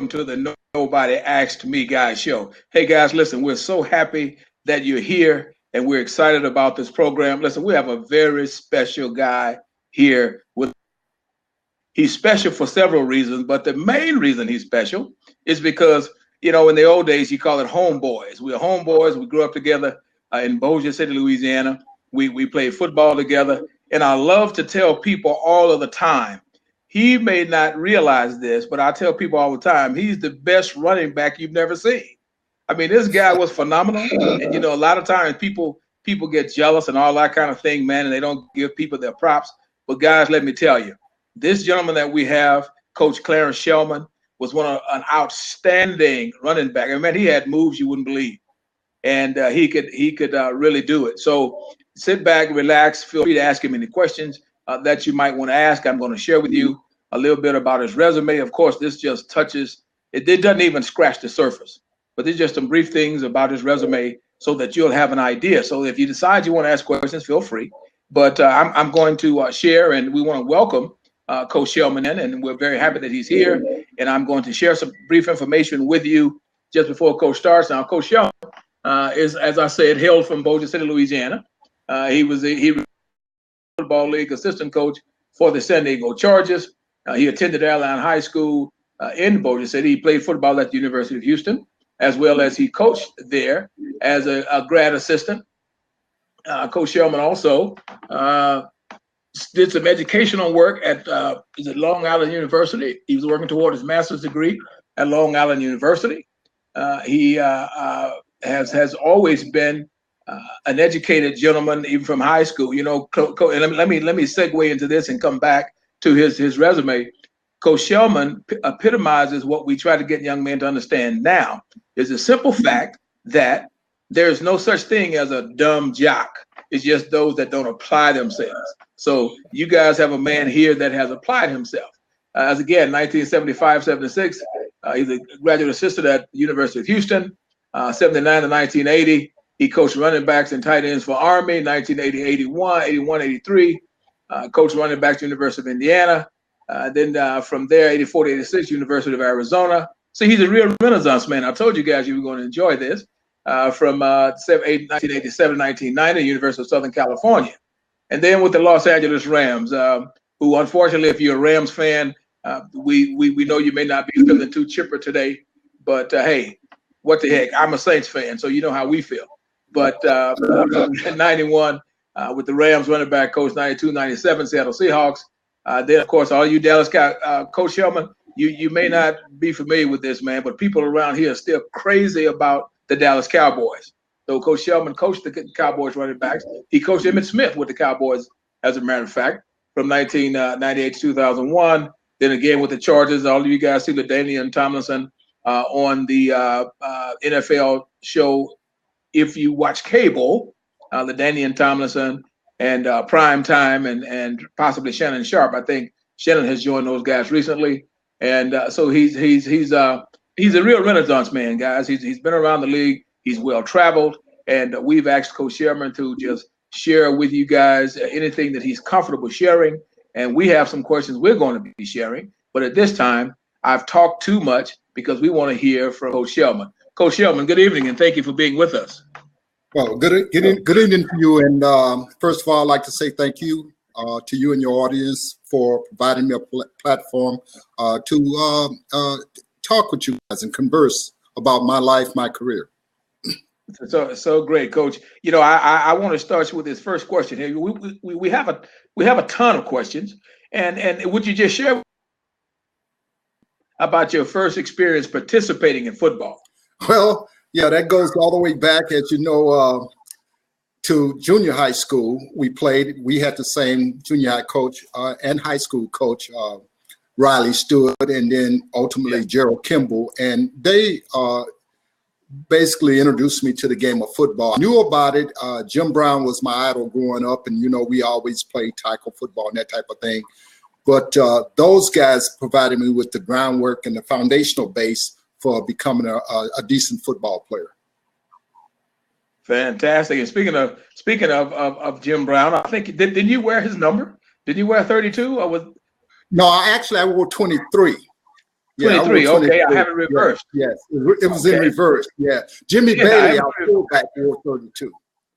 to the Nobody Asked Me Guys show. Hey guys, listen, we're so happy that you're here and we're excited about this program. Listen, we have a very special guy here with he's special for several reasons, but the main reason he's special is because, in the old days, you call it homeboys. We're homeboys. We grew up together in Bossier City, Louisiana. We played football together. And I love to tell people all of the time, he may not realize this, but I tell people all the time, he's the best running back you've never seen. I mean, this guy was phenomenal. And, a lot of times people get jealous and all that kind of thing, man, and they don't give people their props. But guys, let me tell you, this gentleman that we have, Coach Clarence Shellman, was an outstanding running back. I mean, he had moves you wouldn't believe, and he could really do it. So sit back, relax, feel free to ask him any questions that you might want to ask. I'm going to share with you a little bit about his resume. Of course, this just touches it. It doesn't even scratch the surface, but there's just some brief things about his resume so that you'll have an idea. So if you decide you want to ask questions, feel free. But I'm going to share, and we want to welcome Coach Shellman in, and we're very happy that he's here. And I'm going to share some brief information with you just before Coach starts. Now, Coach Shellman is, as I said, hailed from Bossier City, Louisiana. He was football league assistant coach for the San Diego Chargers. He attended Airline High School in Bossier City. He played football at the University of Houston, as well as he coached there as a grad assistant. Coach Shellman also did some educational work at Long Island University. He was working toward his master's degree at Long Island University. He has always been an educated gentleman, even from high school. And let me segue into this and come back to his resume. Coach Shellman epitomizes what we try to get young men to understand now. Is the simple fact that there's no such thing as a dumb jock. It's just those that don't apply themselves. So you guys have a man here that has applied himself. As again, 1975-76, he's a graduate assistant at the University of Houston. 79 to 1980, he coached running backs and tight ends for Army. 1980, 81, 81, 83, coached running backs at the University of Indiana. Then from there, 84 to 86, University of Arizona. So he's a real Renaissance man. I told you guys you were going to enjoy this. From 1987 to 1990, University of Southern California. And then with the Los Angeles Rams, who unfortunately, if you're a Rams fan, we know you may not be feeling too chipper today, but hey, what the heck? I'm a Saints fan, so you know how we feel. But in 91, with the Rams running back coach, 92, 97, Seattle Seahawks. Then, of course, all you Dallas guys, Coach Shellman, you may not be familiar with this, man, but people around here are still crazy about the Dallas Cowboys. So Coach Shellman coached the Cowboys running backs. He coached Emmitt Smith with the Cowboys, as a matter of fact, from 1998 to 2001. Then again with the Chargers. All of you guys see LaDainian Tomlinson on the NFL show. If you watch cable, LaDainian Tomlinson and Prime Time and possibly Shannon Sharp. I think Shannon has joined those guys recently, and so he's a real Renaissance man, guys. He's been around the league. He's well traveled, and we've asked Coach Shellman to just share with you guys anything that he's comfortable sharing. And we have some questions we're going to be sharing. But at this time, I've talked too much because we want to hear from Coach Shellman. Coach Shellman, good evening, and thank you for being with us. Well, good evening to you. And first of all, I'd like to say thank you to you and your audience for providing me a platform to talk with you guys and converse about my life, my career. So great, Coach. I want to start with this first question here. We have a ton of questions, and would you just share about your first experience participating in football? Well, yeah, that goes all the way back, as you know, to junior high school. We had the same junior high coach and high school coach, Riley Stewart, and then ultimately Gerald Kimball, and they basically introduced me to the game of football. I knew about it. Jim Brown was my idol growing up, and we always played tackle football and that type of thing. But those guys provided me with the groundwork and the foundational base for becoming a decent football player. Fantastic. And speaking of Jim Brown, I think did you wear his number? Did you wear 32 or was? No, I wore 23. Yeah, I wore 23. Okay, I 23. have it reversed. Yes, it was in Okay. reverse. Yeah, Jimmy Yeah, I Bailey, have our it. fullback, wore 32.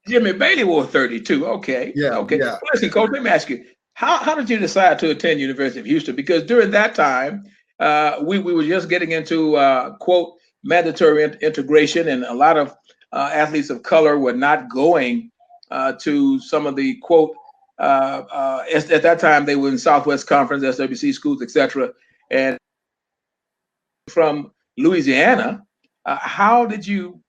Jimmy Bailey wore 32. Okay. Yeah, Okay. yeah. Listen, Coach, let me ask you, how did you decide to attend University of Houston? Because during that time, we were just getting into quote mandatory integration, and a lot of athletes of color were not going to some of the quote at that time they were in Southwest Conference, SWC schools, etc. And from Louisiana, how did you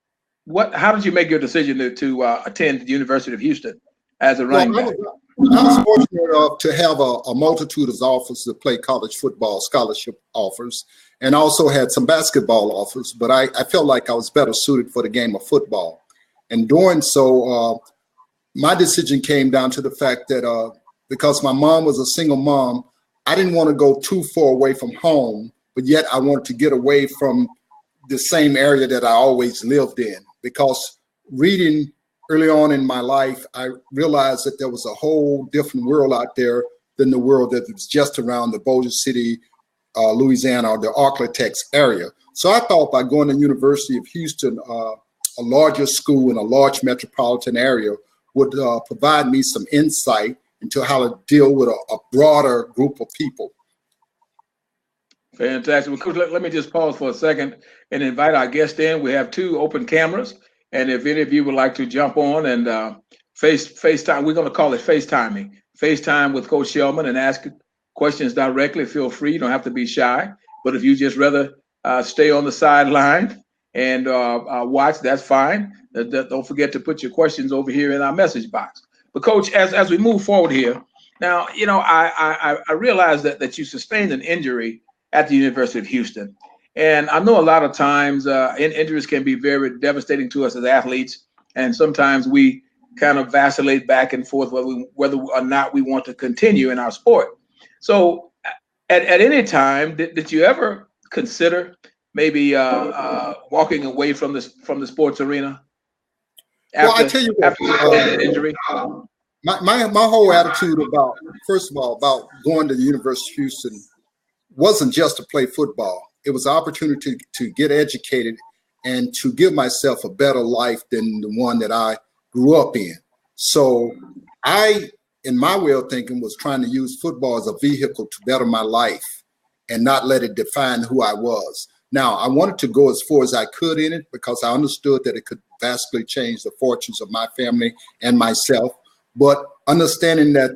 how did you make your decision to attend the University of Houston as a Well, running back? I was fortunate enough to have a multitude of offers to play college football, scholarship offers, and also had some basketball offers. But I felt like I was better suited for the game of football. And doing so, my decision came down to the fact that because my mom was a single mom, I didn't want to go too far away from home, but yet I wanted to get away from the same area that I always lived in. Because reading early on in my life, I realized that there was a whole different world out there than the world that was just around the Bossier City, Louisiana, or the Arklatex area. So I thought by going to University of Houston, a larger school in a large metropolitan area, would provide me some insight into how to deal with a broader group of people. Fantastic. Well, Coach, let me just pause for a second and invite our guest in. We have two open cameras, and if any of you would like to jump on and FaceTime, we're going to call it FaceTiming. FaceTime with Coach Shellman and ask questions directly. Feel free. You don't have to be shy. But if you just rather stay on the sideline and watch, that's fine. Don't forget to put your questions over here in our message box. But Coach, as we move forward here, now, you know, I realize that you sustained an injury at the University of Houston. And I know a lot of times injuries can be very devastating to us as athletes. And sometimes we kind of vacillate back and forth whether or not we want to continue in our sport. So at any time, did you ever consider maybe walking away from the sports arena Well, I after tell you after what, an injury? my whole attitude about, first of all, about going to the University of Houston wasn't just to play football. It was an opportunity to get educated and to give myself a better life than the one that I grew up in. So I, in my way of thinking, was trying to use football as a vehicle to better my life and not let it define who I was. Now, I wanted to go as far as I could in it because I understood that it could vastly change the fortunes of my family and myself. But understanding that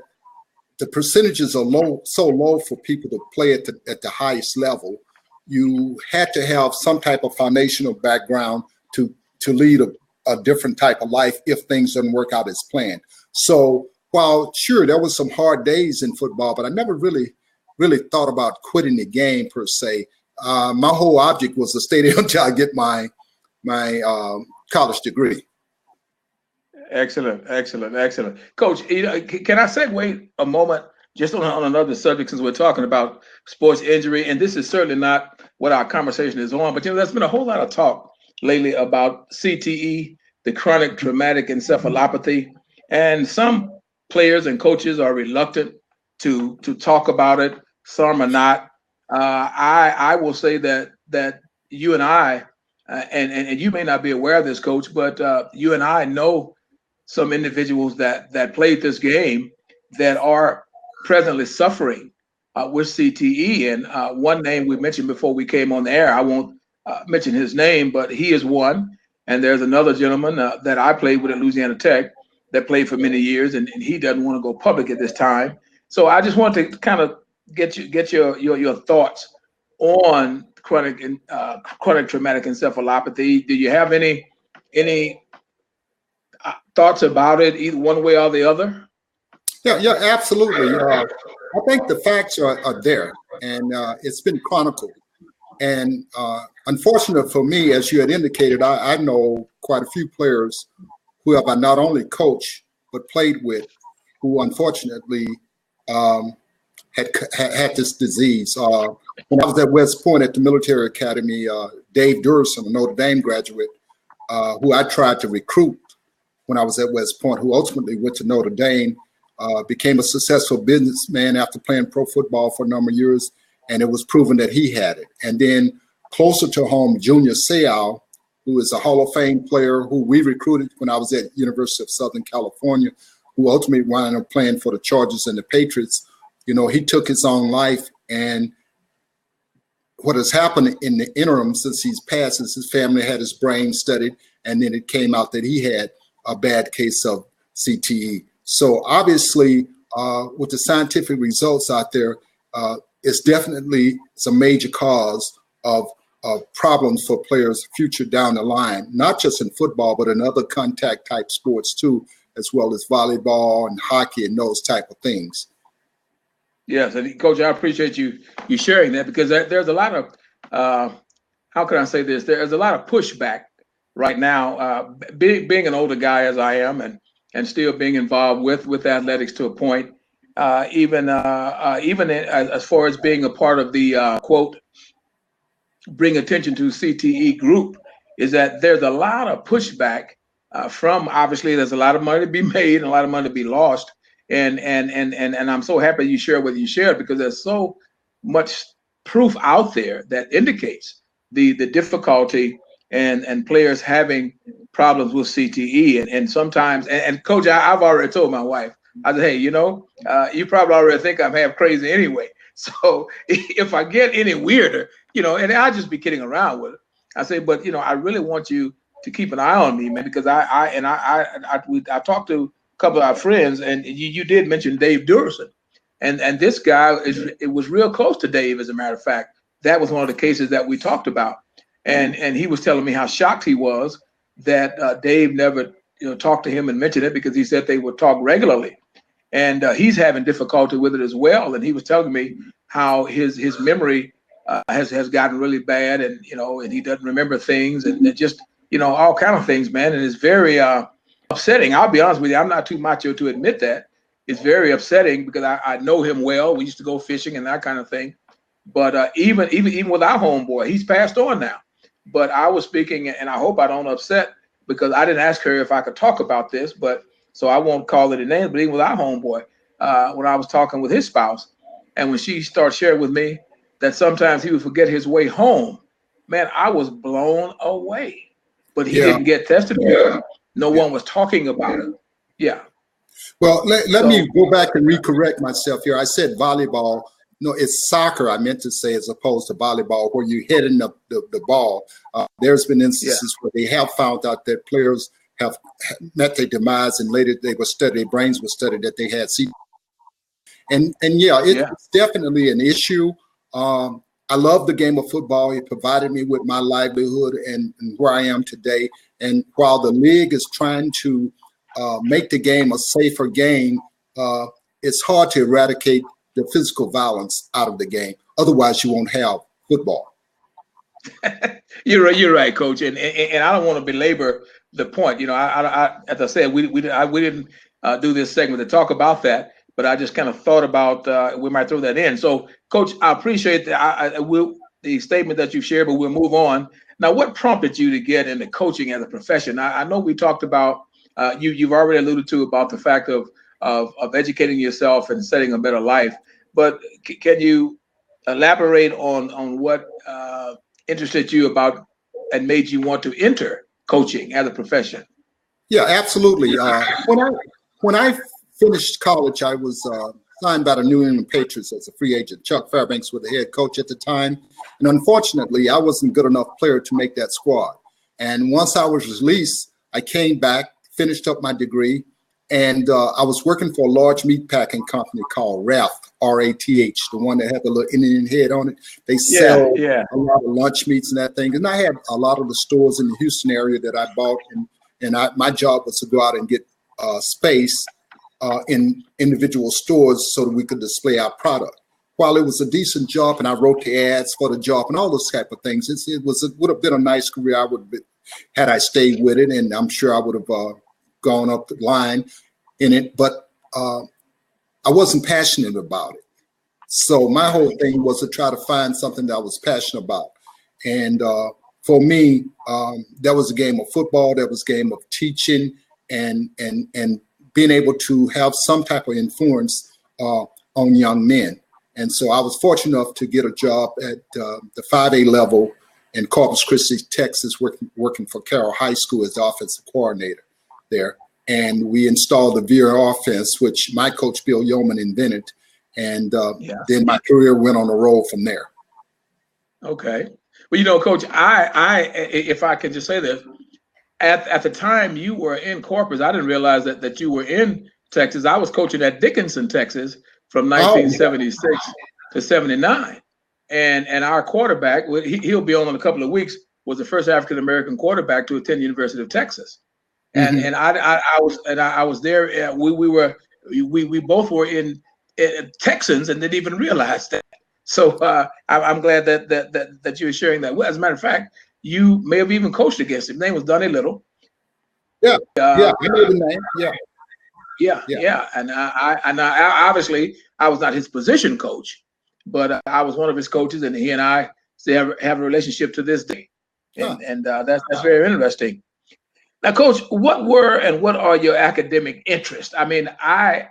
the percentages are low, so low for people to play at the highest level, you had to have some type of foundational background to lead a different type of life if things didn't work out as planned. So while sure there was some hard days in football, but I never really thought about quitting the game per se. My whole object was to stay there until I get my college degree. Excellent, excellent, excellent. Coach, you know, can I segue a moment just on another subject since we're talking about sports injury? And this is certainly not what our conversation is on, but you know, there's been a whole lot of talk lately about CTE, the chronic traumatic encephalopathy, and some players and coaches are reluctant to talk about it. Some are not. I will say that you and I, and you may not be aware of this, Coach, but you and I know some individuals that played this game that are presently suffering with CTE. And one name we mentioned before we came on the air, I won't mention his name, but he is one. And there's another gentleman that I played with at Louisiana Tech that played for many years, and he doesn't want to go public at this time. So I just want to kind of get your thoughts on chronic traumatic encephalopathy. Do you have any thoughts about it, either one way or the other? Yeah, absolutely. I think the facts are there, and it's been chronicled. And unfortunate for me, as you had indicated, I know quite a few players who have I not only coached but played with, who unfortunately had this disease. When I was at West Point at the military academy, Dave Durson, a Notre Dame graduate, who I tried to recruit when I was at West Point, who ultimately went to Notre Dame, became a successful businessman after playing pro football for a number of years. and it was proven that he had it. And then closer to home, Junior Seau, who is a Hall of Fame player who we recruited when I was at University of Southern California, who ultimately wound up playing for the Chargers and the Patriots. You know, he took his own life, and what has happened in the interim since he's passed is his family had his brain studied, and then it came out that he had a bad case of CTE. So obviously, with the scientific results out there, it's a major cause of problems for players' future down the line, not just in football, but in other contact type sports too, as well as volleyball and hockey and those type of things. Yes, and Coach, I appreciate you sharing that, because there's a lot of how can I say this? There's a lot of pushback right now. Being an older guy as I am, and still being involved with athletics to a point, even as far as being a part of the quote bring attention to CTE group, is that there's a lot of pushback from, obviously there's a lot of money to be made and a lot of money to be lost. And I'm so happy you shared what you shared, because there's so much proof out there that indicates the difficulty and players having problems with CTE. And sometimes, and Coach, I've already told my wife, I said, hey, you probably already think I'm half crazy anyway. So if I get any weirder, and I'll just be kidding around with it. I say, but I really want you to keep an eye on me, man, because I talked to couple of our friends, and you did mention Dave Durson, and this guy it was real close to Dave. As a matter of fact, that was one of the cases that we talked about, and he was telling me how shocked he was that Dave never talked to him and mentioned it, because he said they would talk regularly, and he's having difficulty with it as well. And he was telling me how his memory has gotten really bad, and and he doesn't remember things, and just all kind of things, man, and it's very upsetting. I'll be honest with you. I'm not too macho to admit that. It's very upsetting, because I know him well. We used to go fishing and that kind of thing. But even with our homeboy, he's passed on now. But I was speaking, and I hope I don't upset, because I didn't ask her if I could talk about this. But so I won't call it a name. But even with our homeboy, when I was talking with his spouse, and when she started sharing with me that sometimes he would forget his way home, man, I was blown away. But he didn't get tested. No one was talking about it. Yeah. Well, let me go back and recorrect myself here. I said volleyball. No, it's soccer, I meant to say, as opposed to volleyball, where you're hitting the ball. There's been instances where they have found out that players have met their demise, and later their brains were studied that they had CTE. And it's definitely an issue. I love the game of football. It provided me with my livelihood and where I am today. And while the league is trying to make the game a safer game, it's hard to eradicate the physical violence out of the game. Otherwise, you won't have football. You're right, Coach. And I don't want to belabor the point. As I said, we didn't do this segment to talk about that, but I just kind of thought about we might throw that in. So, Coach, I appreciate the statement that you shared, but we'll move on. Now, what prompted you to get into coaching as a profession? I know we talked about you've already alluded to about the fact of educating yourself and setting a better life, but can you elaborate on what interested you about and made you want to enter coaching as a profession? Yeah, absolutely. When I finished college, I was signed by the New England Patriots as a free agent. Chuck Fairbanks was the head coach at the time. And unfortunately, I wasn't a good enough player to make that squad. And once I was released, I came back, finished up my degree, and I was working for a large meat packing company called Rath, R-A-T-H, the one that had the little Indian head on it. They sell a lot of lunch meats and that thing. And I had a lot of the stores in the Houston area that I bought, and my job was to go out and get space in individual stores so that we could display our product. While it was a decent job, and I wrote the ads for the job and all those type of things, it would have been a nice career. Had I stayed with it, and I'm sure I would have gone up the line in it. But I wasn't passionate about it. So my whole thing was to try to find something that I was passionate about. And for me, that was a game of football. That was a game of teaching and being able to have some type of influence on young men. And so I was fortunate enough to get a job at the 5A level in Corpus Christi, Texas, working for Carroll High School as the offensive coordinator there. And we installed the veer offense, which my coach Bill Yeoman invented. And then my career went on a roll from there. Okay. Well, Coach, if I could just say this, at the time you were in Corpus, I didn't realize that you were in Texas. I was coaching at Dickinson, Texas, from 1976 to 79, and our quarterback, he'll be on in a couple of weeks, was the first African American quarterback to attend the University of Texas, and I was there. We both were in Texans and didn't even realize that. So I'm glad that you were sharing that. Well, as a matter of fact, you may have even coached against him. His name was Donnie Little. Yeah, I know the name. Yeah. And I obviously I was not his position coach, but I was one of his coaches, and he and I still have a relationship to this day, and that's very interesting. Now, Coach, what were and what are your academic interests? I mean, I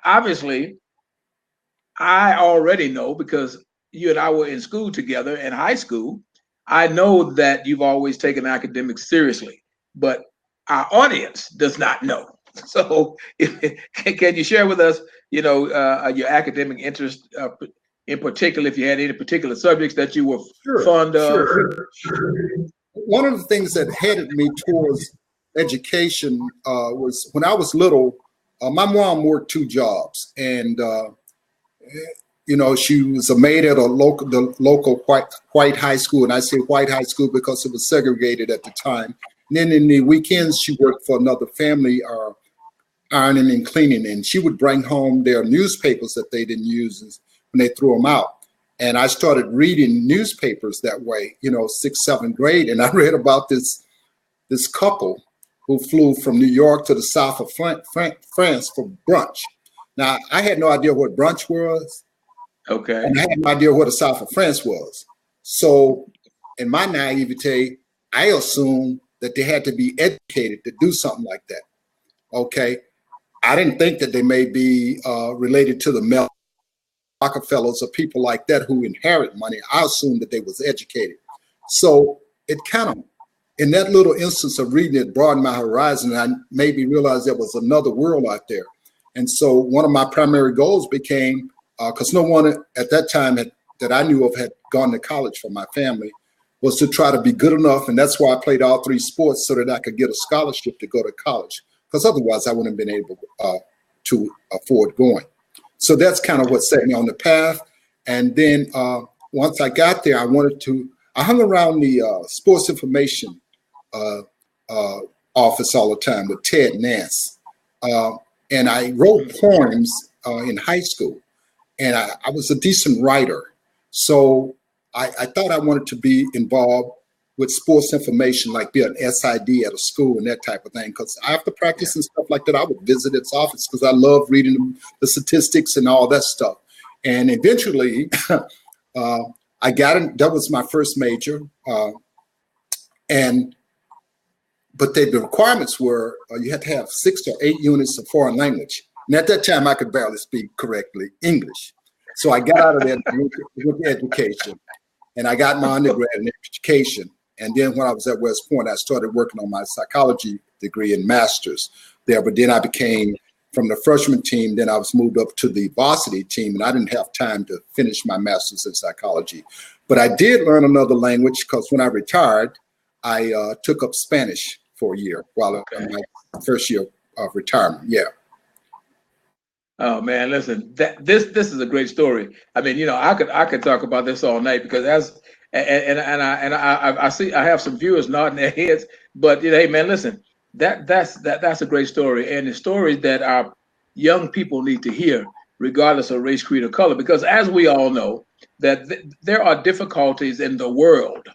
already know, because you and I were in school together in high school. I know that you've always taken academics seriously, but our audience does not know. So can you share with us, your academic interest, in particular, if you had any particular subjects that you were fond of? Sure. One of the things that headed me towards education was when I was little, my mom worked 2 jobs, and she was a maid at the local white high school, and I say white high school because it was segregated at the time. And then in the weekends, she worked for another family, ironing and cleaning, and she would bring home their newspapers that they didn't use when they threw them out. And I started reading newspapers that way, 6th, 7th grade, and I read about this couple who flew from New York to the south of France for brunch. Now, I had no idea what brunch was. Okay. And I had no idea what the south of France was. So in my naivete, I assumed that they had to be educated to do something like that. Okay. I didn't think that they may be related to the Melvin Rockefellers or people like that who inherit money. I assumed that they was educated. So it kind of, in that little instance of reading it, broadened my horizon, and I made me realize there was another world out there. And so one of my primary goals became, because no one at that time that I knew of had gone to college from my family, was to try to be good enough. And that's why I played all 3 sports, so that I could get a scholarship to go to college, because otherwise I wouldn't have been able to afford going. So that's kind of what set me on the path. And then once I got there, I hung around the sports information office all the time with Ted Nance. And I wrote poems in high school, and I was a decent writer. So I thought I wanted to be involved with sports information, like be an SID at a school and that type of thing. Because after practice and stuff like that, I would visit its office because I love reading the statistics and all that stuff. And eventually, I got it. That was my first major. But the requirements were you had to have 6 or 8 units of foreign language. And at that time, I could barely speak correctly English. So I got out of that with education, and I got my undergrad in education. And then when I was at West Point, I started working on my psychology degree and master's there. But then I became, from the freshman team, then I was moved up to the varsity team, and I didn't have time to finish my master's in psychology. But I did learn another language, because when I retired, I took up Spanish for a year while in my first year of retirement. Yeah. Oh man, listen, this is a great story. I mean, I could talk about this all night, because I see I have some viewers nodding their heads, but hey man, listen, that's a great story, and the stories that our young people need to hear, regardless of race, creed, or color, because as we all know, that there are difficulties in the world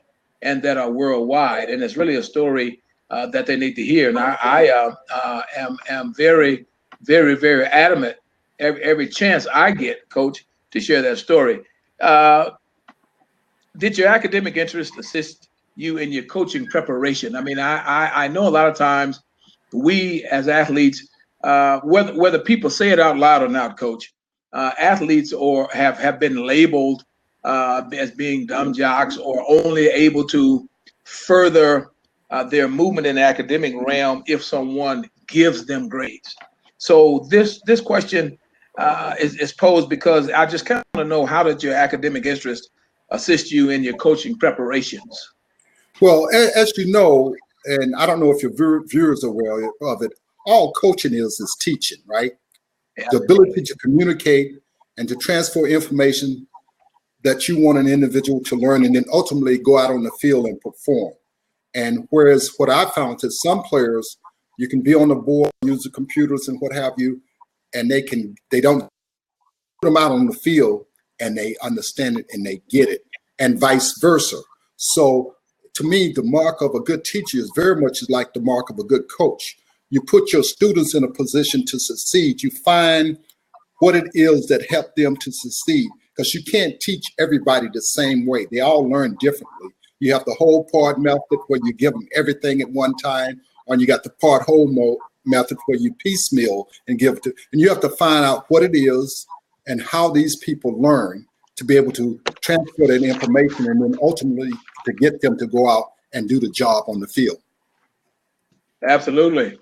and that are worldwide, and it's really a story that they need to hear. And I am very, very, very adamant every chance I get, Coach, to share that story. Did your academic interest assist you in your coaching preparation? I mean, I know a lot of times we as athletes, whether people say it out loud or not, Coach, athletes or have been labeled as being dumb jocks or only able to further their movement in the academic realm if someone gives them grades. So this question is posed because I just kind of want to know, how did your academic interest assist you in your coaching preparations? Well, as you know, and I don't know if your viewers are aware of it, all coaching is teaching, right? The ability to communicate and to transfer information that you want an individual to learn and then ultimately go out on the field and perform. And whereas what I found is some players, you can be on the board, use the computers and what have you, and they don't put them out on the field and they understand it and they get it, and vice versa. So to me, the mark of a good teacher is very much like the mark of a good coach. You put your students in a position to succeed. You find what it is that help them to succeed, because you can't teach everybody the same way. They all learn differently. You have the whole part method where you give them everything at one time, or you got the part whole method where you piecemeal and give it to, and you have to find out what it is and how these people learn to be able to transfer that information and then ultimately to get them to go out and do the job on the field. Absolutely.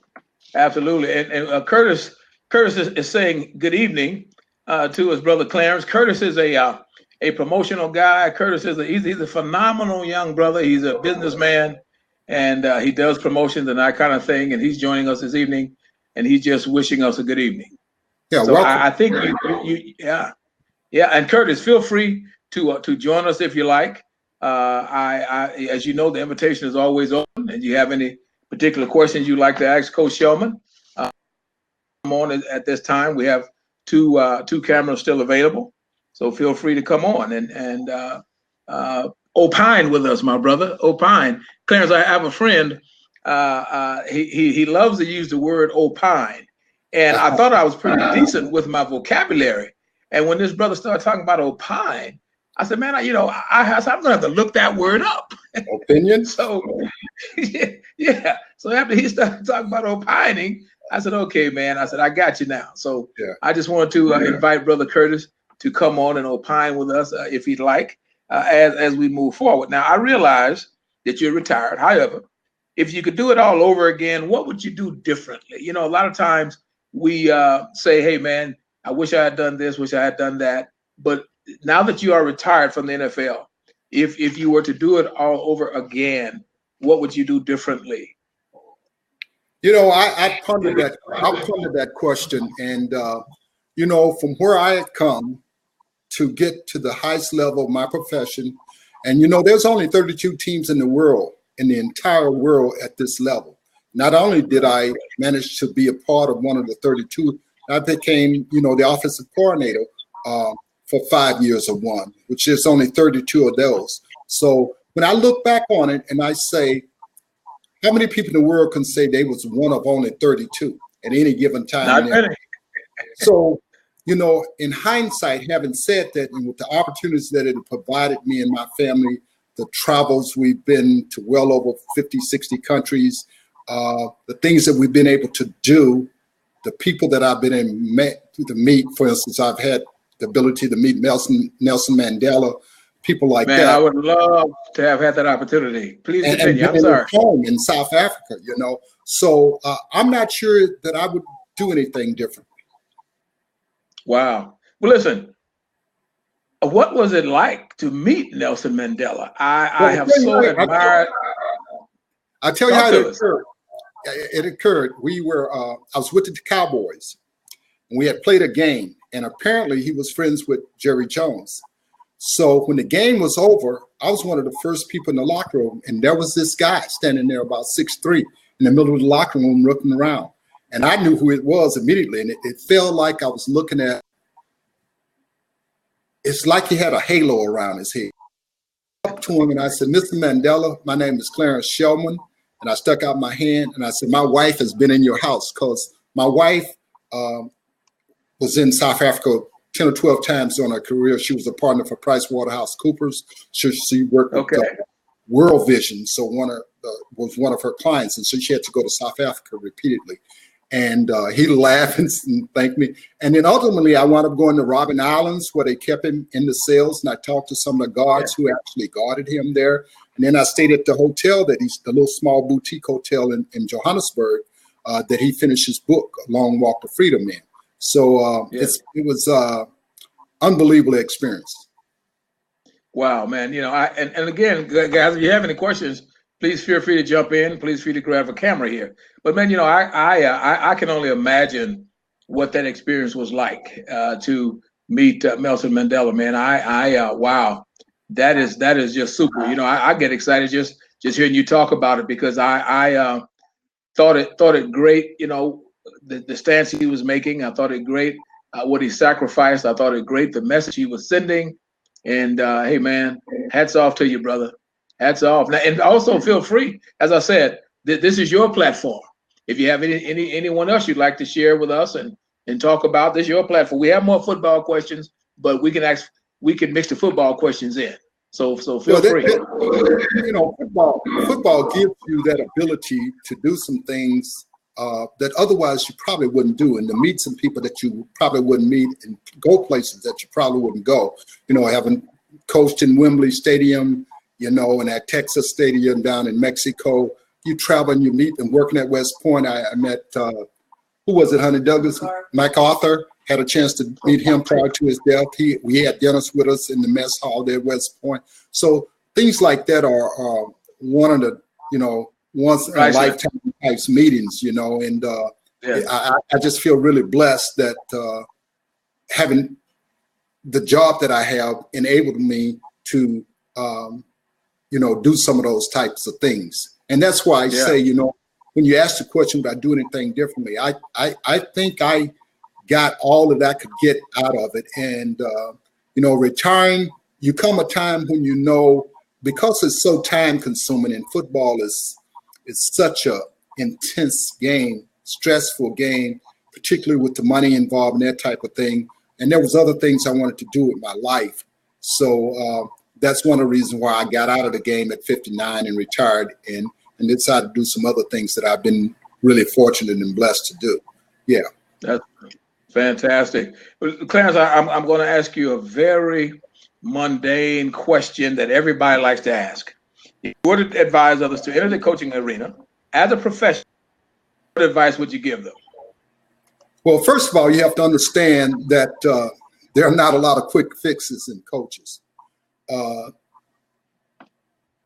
Absolutely. And Curtis is saying good evening to his brother Clarence. Curtis is a promotional guy. Curtis is he's a phenomenal young brother. He's a businessman, and he does promotions and that kind of thing. And he's joining us this evening, and he's just wishing us a good evening. Yeah, so welcome. I think yeah. And Curtis, feel free to join us if you like. As you know, the invitation is always open. And you have any particular questions you'd like to ask Coach Shellman, come on at this time. We have two cameras still available, so feel free to come on and opine with us, my brother. Opine. Clarence, I have a friend. He loves to use the word opine, and I thought I was pretty decent with my vocabulary. And when this brother started talking about opine, I said, man, I'm gonna have to look that word up. Opinion. So yeah. So after he started talking about opining, I said, okay, man. I said, I got you now. So yeah. I just wanted to invite Brother Curtis to come on and opine with us if he'd like, as we move forward. Now, I realize that you're retired. However, if you could do it all over again, what would you do differently? You know, a lot of times we say, hey, man, I wish I had done this, wish I had done that. But now that you are retired from the NFL, if you were to do it all over again, what would you do differently? You know, I pondered that question, and you know, from where I had come to get to the highest level of my profession, and you know, there's only 32 teams in the world, in the entire world, at this level. Not only did I manage to be a part of one of the 32, I became, you know, the offensive coordinator for 5 years of one, which is only 32 of those. So when I look back on it and I say, how many people in the world can say they was one of only 32 at any given time? Not many. So, you know, in hindsight, having said that, and with the opportunities that it provided me and my family, the travels we've been to well over 50, 60 countries, the things that we've been able to do, the people that I've been to meet, for instance, I've had the ability to meet Nelson Mandela, people like that. I would love to have had that opportunity. Please continue. I'm sorry. Home in South Africa, you know. So I'm not sure that I would do anything different. Wow. Well, listen, what was it like to meet Nelson Mandela? I have so admired. I'll tell you how it occurred. It occurred. I was with the Cowboys, and we had played a game, and apparently he was friends with Jerry Jones. So when the game was over, I was one of the first people in the locker room, and there was this guy standing there about 6'3" in the middle of the locker room looking around. And I knew who it was immediately, and it felt like I was looking at, it's like he had a halo around his head. I went up to him and I said, Mr. Mandela, my name is Clarence Shellman. And I stuck out my hand and I said, my wife has been in your house, because my wife was in South Africa 10 or 12 times during her career. She was a partner for PricewaterhouseCoopers. She worked with World Vision, so was one of her clients, and so she had to go to South Africa repeatedly. And he laughed and thanked me. And then ultimately, I wound up going to Robben Islands, where they kept him in the cells. And I talked to some of the guards who actually guarded him there. And then I stayed at the hotel the little small boutique hotel in Johannesburg, that he finished his book, A Long Walk to Freedom in. So it was unbelievable experience. Wow, man. You know, and again, guys, if you have any questions, please feel free to jump in. Please feel free to grab a camera here. But man, you know, I can only imagine what that experience was like to meet Nelson Mandela. Man, wow, that is just super. You know, I get excited just hearing you talk about it, because I thought it great. You know, the stance he was making. I thought it great what he sacrificed. I thought it great the message he was sending. And hey, man, hats off to you, brother. Hats off. Now, and also feel free, as I said, this is your platform. If you have anyone else you'd like to share with us and talk about, this is your platform. We have more football questions, but we can mix the football questions in. So feel free. You know, football gives you that ability to do some things that otherwise you probably wouldn't do, and to meet some people that you probably wouldn't meet, and go places that you probably wouldn't go. You know, having coached in Wembley Stadium, you know, and at Texas Stadium down in Mexico, you travel and you meet, and working at West Point, I met, who was it, Honey Douglas? MacArthur. Had a chance to meet him prior to his death. We had dinners with us in the mess hall there at West Point. So things like that are one of the, you know, once in a lifetime types meetings, you know, and I just feel really blessed that having the job that I have enabled me to, you know, do some of those types of things. And that's why I say, you know, when you ask the question, would I do anything differently? I think I got all that I could get out of it. And, you know, retiring, you come a time when, you know, because it's so time consuming, and football is such a intense game, stressful game, particularly with the money involved and that type of thing. And there was other things I wanted to do with my life. So that's one of the reasons why I got out of the game at 59 and retired, and decided to do some other things that I've been really fortunate and blessed to do. Yeah. That's fantastic. Clarence, I'm going to ask you a very mundane question that everybody likes to ask. If you were to advise others to enter the coaching arena as a professional, what advice would you give them? Well, first of all, you have to understand that there are not a lot of quick fixes in coaches.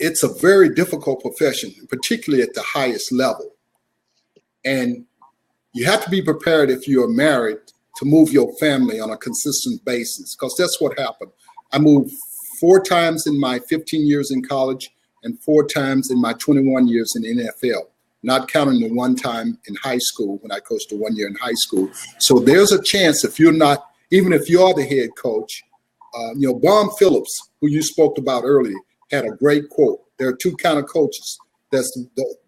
It's a very difficult profession, particularly at the highest level. And you have to be prepared, if you are married, to move your family on a consistent basis, because that's what happened. I moved 4 times in my 15 years in college and 4 times in my 21 years in NFL, not counting the 1 time in high school when I coached the 1 year in high school. So there's a chance, if you're not, even if you are the head coach, you know, Baum Phillips, who you spoke about earlier, had a great quote. There are 2 kind of coaches. That's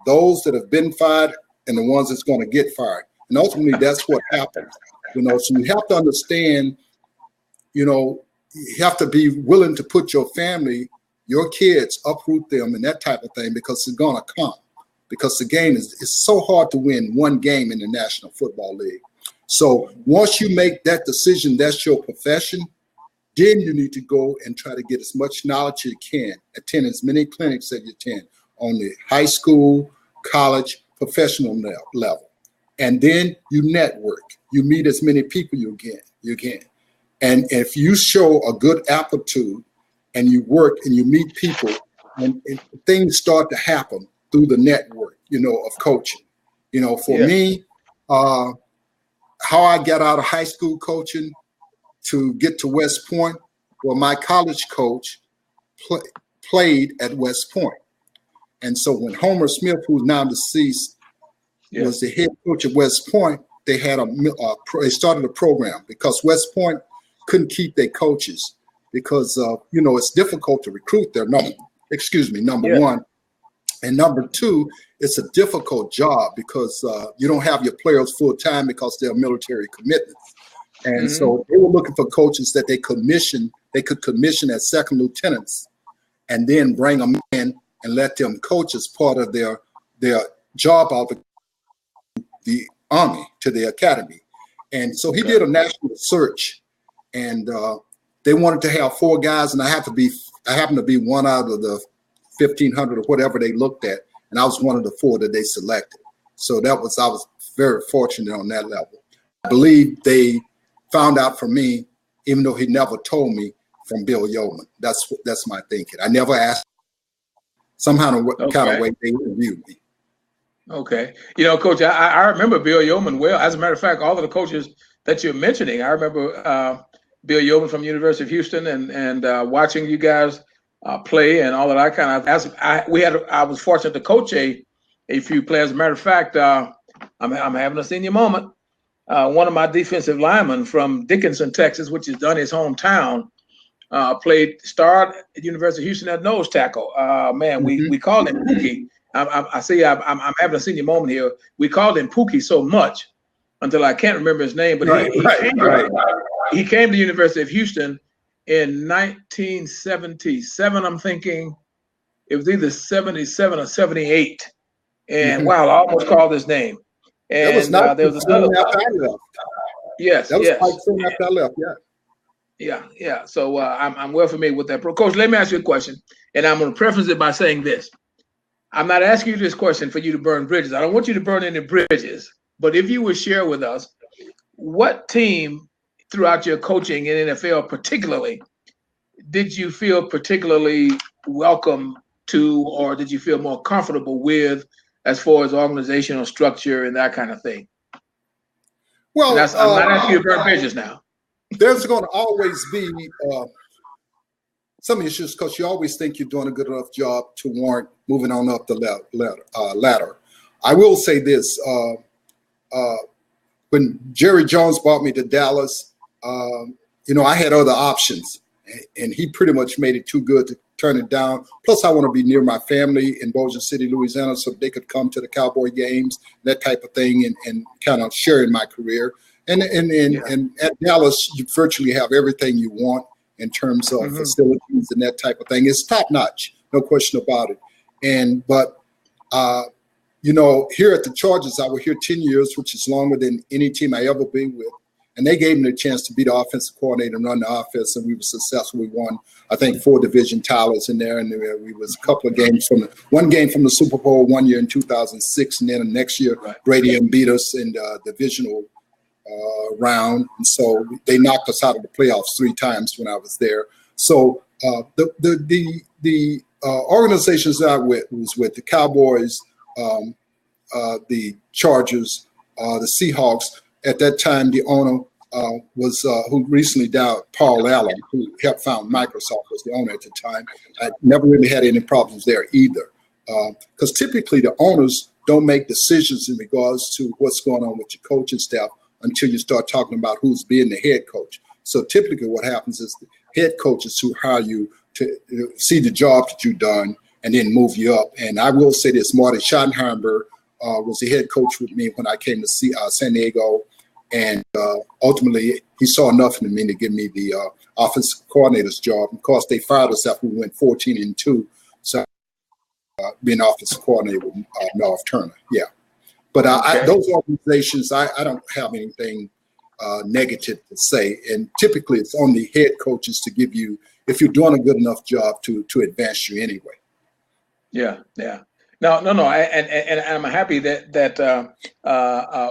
those that have been fired and the ones that's going to get fired. And ultimately, that's what happens. You know, so you have to understand, you know, you have to be willing to put your family, your kids, uproot them and that type of thing, because it's going to come. Because the game is so hard to win 1 game in the National Football League. So once you make that decision, that's your profession, then you need to go and try to get as much knowledge as you can, attend as many clinics as you can on the high school, college, professional level. And then you network. You meet as many people you can. And if you show a good aptitude and you work and you meet people, and things start to happen through the network, you know, of coaching. You know, for me, how I got out of high school coaching to get to West Point, well, my college coach played at West Point. And so when Homer Smith, who's now deceased, was the head coach at West Point, they had they started a program, because West Point couldn't keep their coaches because, you know, it's difficult to recruit there. Number one. And number 2, it's a difficult job because you don't have your players full time because they're military commitments. And so they were looking for coaches that they could commission as second lieutenants, and then bring them in and let them coach as part of their job of the Army, to the academy. And so he did a national search, and they wanted to have 4 guys, and I happened to be one out of the 1,500 or whatever they looked at, and I was one of the 4 that they selected. So I was very fortunate on that level. I believe they found out from me, even though he never told me, from Bill Yeoman. That's my thinking. I never asked. Somehow, kind of way they interviewed me. Okay. Coach, I remember Bill Yeoman well. As a matter of fact, all of the coaches that you're mentioning, I remember Bill Yeoman from University of Houston and watching you guys play and all of that kind of. I was fortunate to coach a few players. As a matter of fact, I'm having a senior moment. One of my defensive linemen from Dickinson, Texas, which is done his hometown, starred at University of Houston at nose tackle. Man, we called him Pookie. I see. I'm having a senior moment here. We called him Pookie so much until I can't remember his name. But he came to University of Houston in 1977. I'm thinking it was either 77 or 78. And wow, I almost called his name. And that was not there was another. Yes, that was yes. quite soon after I left. Yeah. So I'm well familiar with that. Coach, let me ask you a question, and I'm going to preface it by saying this. I'm not asking you this question for you to burn bridges. I don't want you to burn any bridges. But if you would share with us, what team throughout your coaching in NFL particularly did you feel particularly welcome to, or did you feel more comfortable with as far as organizational structure and that kind of thing? Well, I'm not asking you to burn bridges now. There's going to always be some issues because you always think you're doing a good enough job to warrant moving on up the ladder. I will say this. When Jerry Jones brought me to Dallas, I had other options, and he pretty much made it too good to turn it down. Plus, I want to be near my family in Bossier City, Louisiana, so they could come to the Cowboy games, that type of thing, and kind of share in my career. And at Dallas, you virtually have everything you want in terms of facilities and that type of thing. It's top notch, no question about it. But here at the Chargers, I was here 10 years, which is longer than any team I ever been with. And they gave me the chance to be the offensive coordinator and run the offense, and we were successful. We won, I think, 4 division titles in there, and we was a couple of games one game from the Super Bowl one year in 2006, and then the next year Brady beat us in the divisional round, and so they knocked us out of the playoffs 3 times when I was there. So the organizations that I was with the Cowboys, the Chargers, the Seahawks. At that time, the owner was who recently died, Paul Allen, who helped found Microsoft, was the owner at the time. I never really had any problems there either, because typically the owners don't make decisions in regards to what's going on with your coaching staff until you start talking about who's being the head coach. So typically what happens is the head coaches who hire you to see the job that you've done and then move you up. And I will say this, Marty Schottenheimer was the head coach with me when I came to San Diego. And ultimately, he saw enough in me to give me the offensive coordinator's job. Of course, they fired us after we went 14-2. So being offensive coordinator with North Turner, yeah. But those organizations, I don't have anything negative to say. And typically, it's on the head coaches to give you, if you're doing a good enough job, to advance you anyway. Yeah. No. And I'm happy that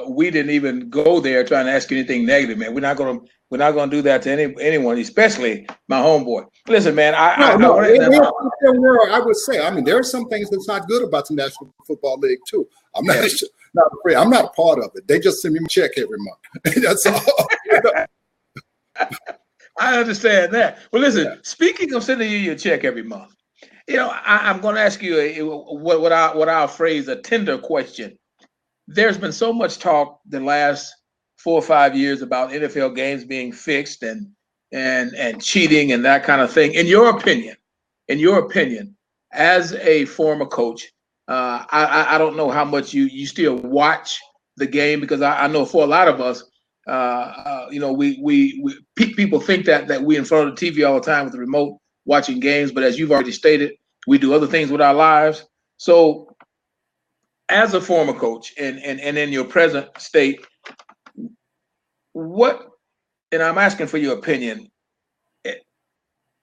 we didn't even go there trying to ask you anything negative, man. We're not gonna do that to anyone, especially my homeboy. Listen, man. I would say, I mean, there are some things that's not good about the National Football League too. I'm not afraid. I'm not a part of it. They just send me a check every month. That's all. I understand that. Well, listen. Speaking of sending you your check every month. I'm going to ask you what I'll phrase a tender question. There's been so much talk the last 4 or 5 years about NFL games being fixed and cheating and that kind of thing. In your opinion, as a former coach, I don't know how much you still watch the game, because I know for a lot of us, people think that we in front of the TV all the time with the remote watching games, but as you've already stated, we do other things with our lives. So as a former coach and in your present state, what, and I'm asking for your opinion,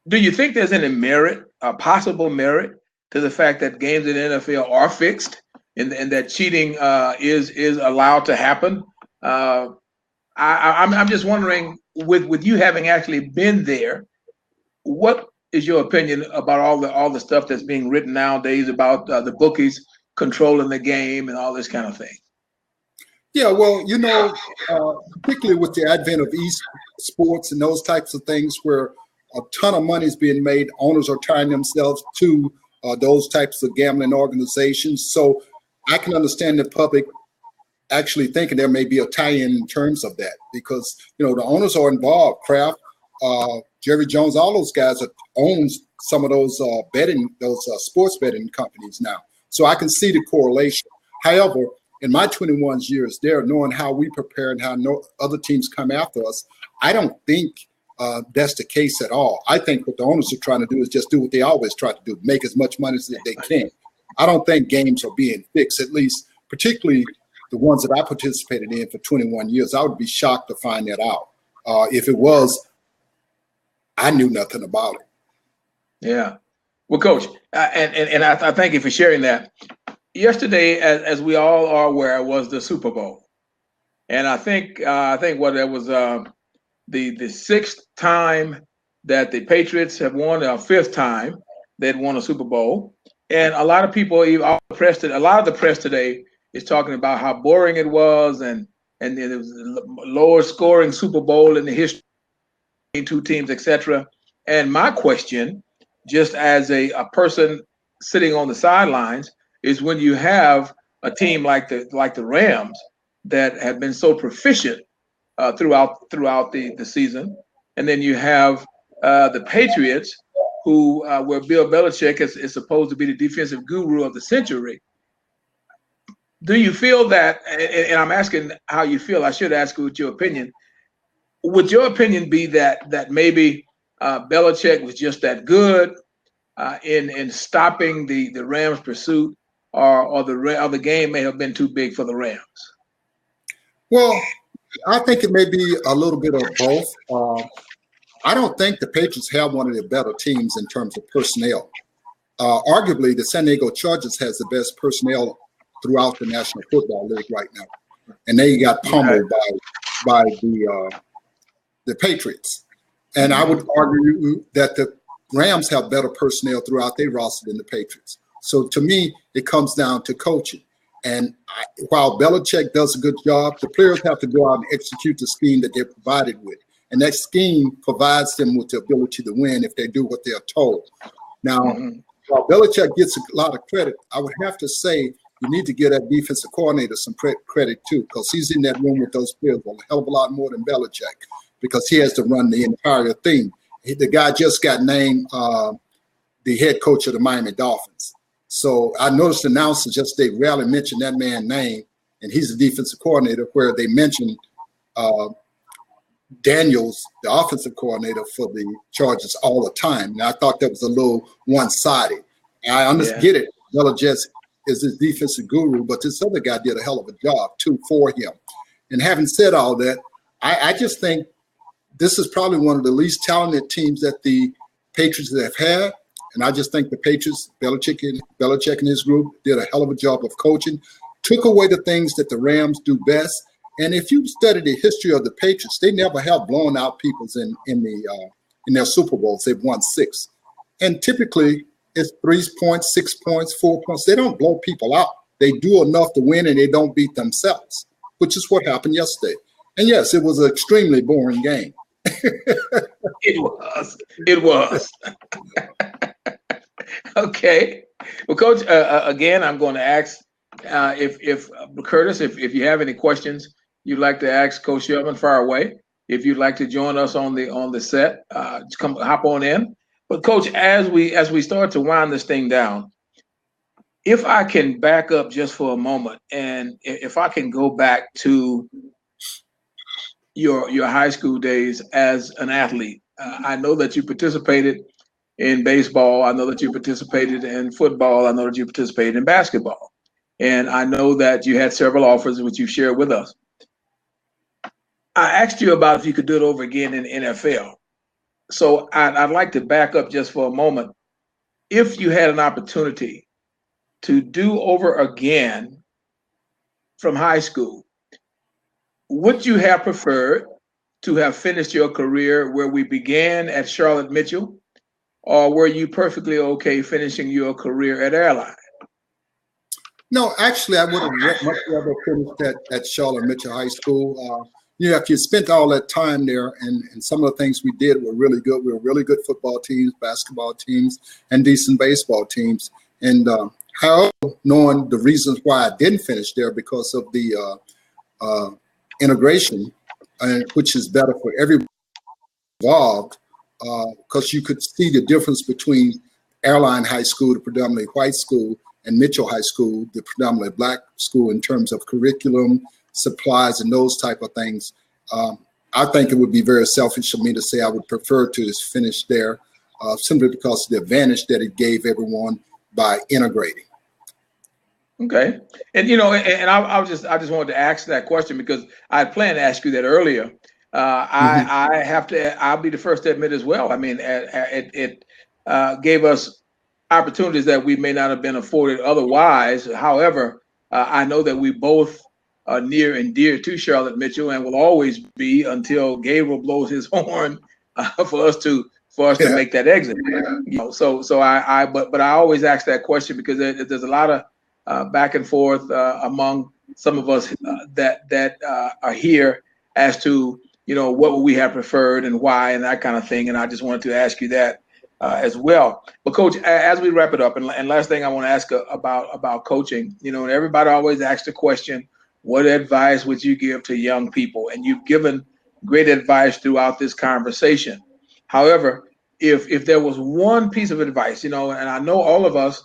do you think there's any merit, a possible merit, to the fact that games in the NFL are fixed and that cheating is allowed to happen? I'm just wondering, with you having actually been there, what is your opinion about all the stuff that's being written nowadays about the bookies controlling the game and all this kind of thing? Yeah, well, particularly with the advent of esports and those types of things where a ton of money is being made, owners are tying themselves to those types of gambling organizations. So I can understand the public actually thinking there may be a tie-in in terms of that, because the owners are involved. Kraft, Jerry Jones, all those guys owns some of those sports betting companies now. So I can see the correlation. However, in my 21 years there, knowing how we prepare and how other teams come after us, I don't think that's the case at all. I think what the owners are trying to do is just do what they always try to do, make as much money as they can. I don't think games are being fixed, at least particularly the ones that I participated in for 21 years. I would be shocked to find that out. If it was, I knew nothing about it. Yeah. Well, Coach, and I thank you for sharing that. Yesterday, as we all are aware, was the Super Bowl, and I think what it was the sixth time that the Patriots have won, or fifth time they'd won a Super Bowl, and a lot of people, a lot of the press today is talking about how boring it was, and it was the lower scoring Super Bowl in the history between two teams, etc. And my question, just as a person sitting on the sidelines, is when you have a team like the Rams that have been so proficient throughout the season, and then you have the Patriots, who where Bill Belichick is supposed to be the defensive guru of the century. Do you feel that? And I'm asking how you feel. I should ask you your opinion. Would your opinion be that maybe Belichick was just that good in stopping the Rams' pursuit, or the game may have been too big for the Rams? Well, I think it may be a little bit of both. I don't think the Patriots have one of the better teams in terms of personnel. Arguably, the San Diego Chargers has the best personnel throughout the National Football League right now, and they got pummeled by the Patriots. And I would argue that the Rams have better personnel throughout their roster than the Patriots. So to me, it comes down to coaching. And while Belichick does a good job, the players have to go out and execute the scheme that they're provided with. And that scheme provides them with the ability to win if they do what they're told. Now, while Belichick gets a lot of credit, I would have to say you need to give that defensive coordinator some credit too, because he's in that room with those players a hell of a lot more than Belichick, because he has to run the entire thing. The guy just got named the head coach of the Miami Dolphins. So I noticed the announcers just, they rarely mention that man's name, and he's the defensive coordinator, where they mentioned Daniels, the offensive coordinator for the Chargers, all the time. And I thought that was a little one-sided. I get it. Belichick is his defensive guru, but this other guy did a hell of a job too for him. And having said all that, I just think this is probably one of the least talented teams that the Patriots have had. And I just think the Patriots, Belichick and his group, did a hell of a job of coaching, took away the things that the Rams do best. And if you study the history of the Patriots, they never have blown out people in their Super Bowls. They've won 6. And typically it's 3 points, 6 points, 4 points. They don't blow people out. They do enough to win, and they don't beat themselves, which is what happened yesterday. And yes, it was an extremely boring game. It was. Okay. Well, Coach, again, I'm going to ask if Curtis, if you have any questions you'd like to ask Coach Shelvin, fire away. If you'd like to join us on the set, come hop on in. But Coach, as we start to wind this thing down, if I can back up just for a moment, and if I can go back to your high school days as an athlete, I know that you participated in baseball. I know that you participated in football. I know that you participated in basketball. and I know that you had several offers which you shared with us. I asked you about if you could do it over again in NFL. So I'd like to back up just for a moment. If you had an opportunity to do over again from high school, would you have preferred to have finished your career where we began at Charlotte Mitchell, or were you perfectly okay finishing your career at Airline? No, actually, I would have much rather finished at Charlotte Mitchell High School. If you spent all that time there, and some of the things we did were really good. We were really good football teams, basketball teams, and decent baseball teams. And however, knowing the reasons why I didn't finish there because of the integration, which is better for everyone involved, because you could see the difference between Airline High School, the predominantly white school, and Mitchell High School, the predominantly black school, in terms of curriculum, supplies, and those type of things. I think it would be very selfish of me to say I would prefer to just finish there simply because of the advantage that it gave everyone by integrating. Okay, and I just wanted to ask that question because I had planned to ask you that earlier. I'll be the first to admit as well. I mean, it gave us opportunities that we may not have been afforded otherwise. However, I know that we both are near and dear to Charlotte Mitchell and will always be until Gabriel blows his horn for us to make that exit. But I always ask that question because there's a lot of back and forth among some of us that are here as to what would we have preferred and why and that kind of thing. And I just wanted to ask you that as well. But Coach, as we wrap it up, and last thing I want to ask about coaching, and everybody always asks the question, what advice would you give to young people? And you've given great advice throughout this conversation. However, if there was one piece of advice, and I know all of us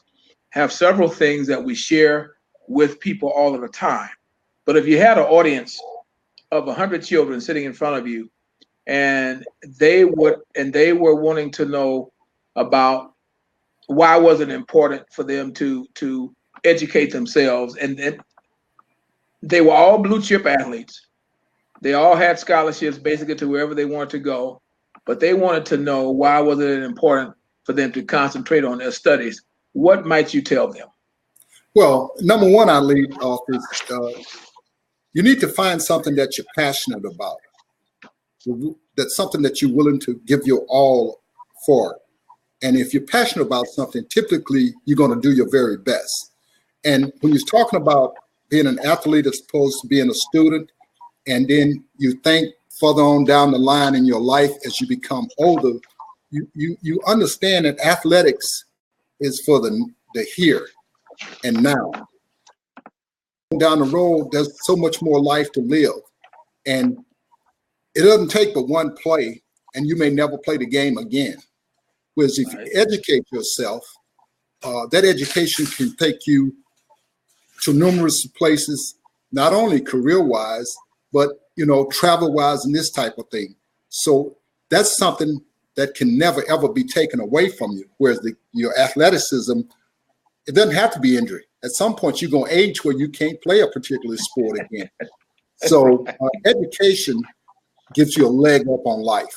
have several things that we share with people all of the time, but if you had an audience of 100 children sitting in front of you, and they were wanting to know about why was it important for them to educate themselves, and they were all blue chip athletes. They all had scholarships basically to wherever they wanted to go, but they wanted to know why was it important for them to concentrate on their studies. What might you tell them? Well, number one, I lead off is you need to find something that you're passionate about. That's something that you're willing to give your all for. And if you're passionate about something, typically you're going to do your very best. And when you're talking about being an athlete as opposed to being a student, and then you think further on down the line in your life as you become older, you understand that athletics is for the here and now. Down the road, there's so much more life to live. And it doesn't take but one play, and you may never play the game again. Whereas if you educate yourself, that education can take you to numerous places, not only career-wise, but travel-wise and this type of thing. So that's something that can never ever be taken away from you. Whereas your athleticism, it doesn't have to be injury. At some point, you're gonna age where you can't play a particular sport again. So education gives you a leg up on life.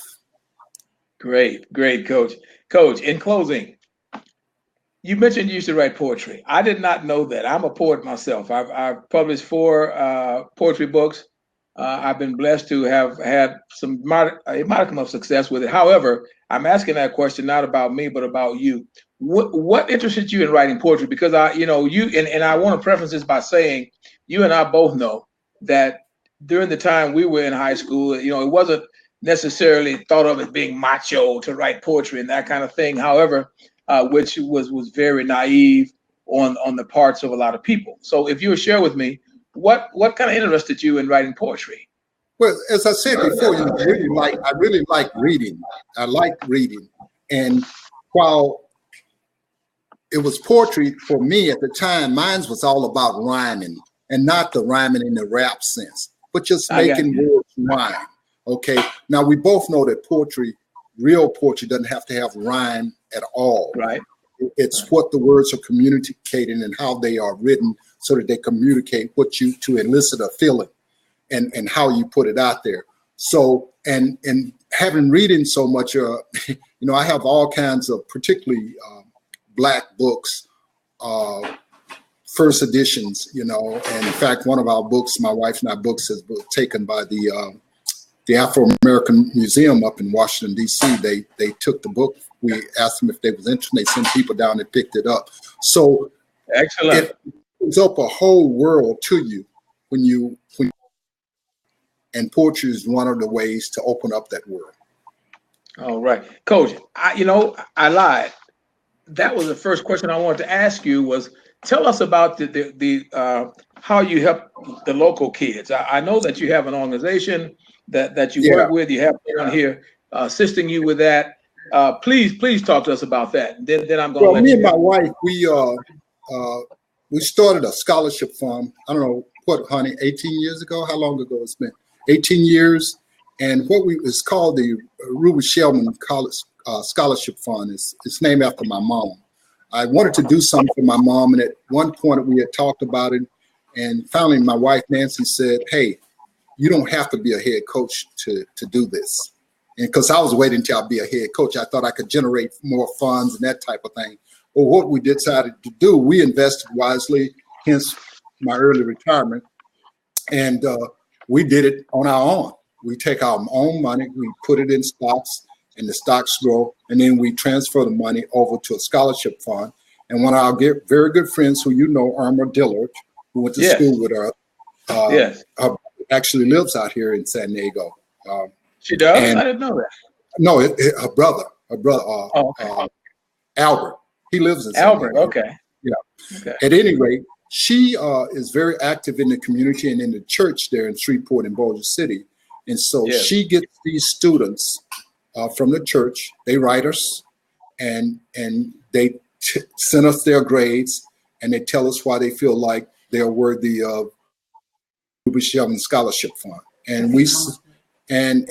Great, Coach. Coach, in closing, you mentioned you used to write poetry. I did not know that. I'm a poet myself. I've published 4 poetry books. I've been blessed to have had a modicum of success with it. However, I'm asking that question not about me, but about you. What interested you in writing poetry? Because I want to preface this by saying you and I both know that during the time we were in high school, it wasn't necessarily thought of as being macho to write poetry and that kind of thing. However, which was very naive on the parts of a lot of people. So if you would share with me, what kind of interested you in writing poetry? Well, as I said before, I really like reading. I like reading. And while it was poetry for me at the time, mine was all about rhyming, and not the rhyming in the rap sense, but just making words rhyme. Okay. Now we both know that real poetry doesn't have to have rhyme at all. Right. It's what the words are communicating and how they are written so that they communicate what you to elicit a feeling and how you put it out there. So and having reading so much, I have all kinds of particularly Black books, first editions, and in fact, one of our books, my wife and I books, is taken by the Afro-American Museum up in Washington, D.C. They took the book. We asked them if they was interested. They sent people down and picked it up. So excellent. It opens up a whole world to you when and poetry is one of the ways to open up that world. All right, Coach. I lied. That was the first question I wanted to ask you. Was tell us about the how you help the local kids. I know that you have an organization that you work with. You have someone here assisting you with that. Please talk to us about that. Then I'm going to let me you and go. my wife, we started a scholarship fund. I don't know what, honey, 18 years ago. How long ago it's been? 18 years. And it's called the Ruby Shellman College Scholarship Fund. It's named after my mom. I wanted to do something for my mom, and at one point we had talked about it, and finally my wife Nancy said, "Hey, you don't have to be a head coach to do this." And because I was waiting until I'd be a head coach, I thought I could generate more funds and that type of thing. Well, what we decided to do, we invested wisely, hence my early retirement, and we did it on our own. We take our own money, we put it in stocks, and the stocks grow, and then we transfer the money over to a scholarship fund. And one of our very good friends, who Irma Dillard, who went to school with her, her actually lives out here in San Diego. She does? I didn't know that. No, her brother, Albert. He lives in San Diego. Okay. Yeah. Okay. At any rate, she is very active in the community and in the church there in Shreveport and Bossier City. And so she gets these students from the church. They write us, and they send us their grades, and they tell us why they feel like they're worthy of Ruby Shellman Scholarship Fund. And and